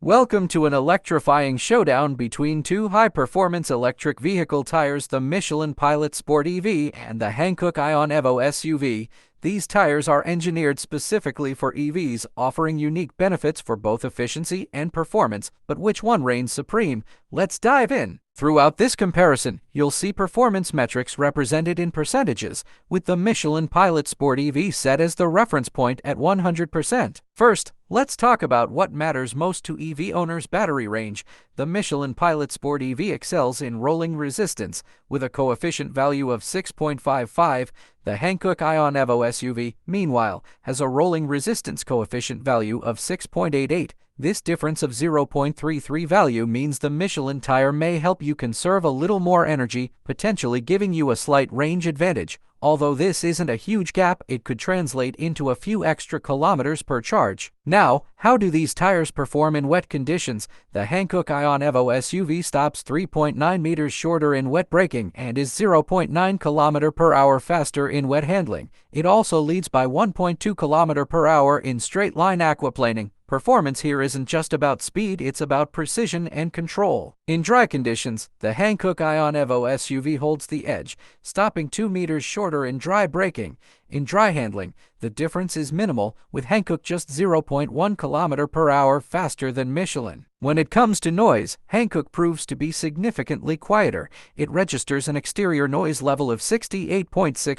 Welcome to an electrifying showdown between two high-performance electric vehicle tires, the Michelin Pilot Sport EV and the Hankook iON Evo SUV. These tires are engineered specifically for EVs, offering unique benefits for both efficiency and performance. But which one reigns supreme? Let's dive in. Throughout this comparison, you'll see performance metrics represented in percentages, with the Michelin Pilot Sport EV set as the reference point at 100%. First, let's talk about what matters most to EV owners' battery range. The Michelin Pilot Sport EV excels in rolling resistance, with a coefficient value of 6.55. The Hankook iON Evo SUV, meanwhile, has a rolling resistance coefficient value of 6.88. This difference of 0.33 value means the Michelin tire may help you conserve a little more energy, potentially giving you a slight range advantage. Although this isn't a huge gap, it could translate into a few extra kilometers per charge. Now, how do these tires perform in wet conditions? The Hankook iON Evo SUV stops 3.9 meters shorter in wet braking and is 0.9 km per hour faster in wet handling. It also leads by 1.2 km per hour in straight-line aquaplaning. Performance here isn't just about speed, it's about precision and control. In dry conditions, the Hankook iON Evo SUV holds the edge, stopping 2 meters shorter in dry braking. In dry handling, the difference is minimal, with Hankook just 0.1 km per hour faster than Michelin. When it comes to noise, Hankook proves to be significantly quieter. It registers an exterior noise level of 68.6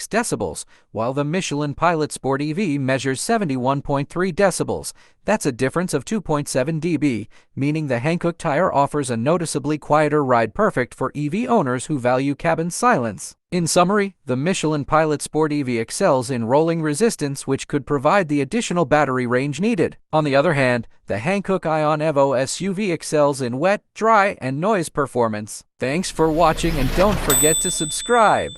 decibels, while the Michelin Pilot Sport EV measures 71.3 decibels. That's a difference of 2.7 dB, meaning the Hankook tire offers a noticeably quieter ride, perfect for EV owners who value cabin silence. In summary, the Michelin Pilot Sport EV excels in rolling resistance, which could provide the additional battery range needed. On the other hand, the Hankook iON Evo SUV excels in wet, dry, and noise performance. Thanks for watching, and don't forget to subscribe.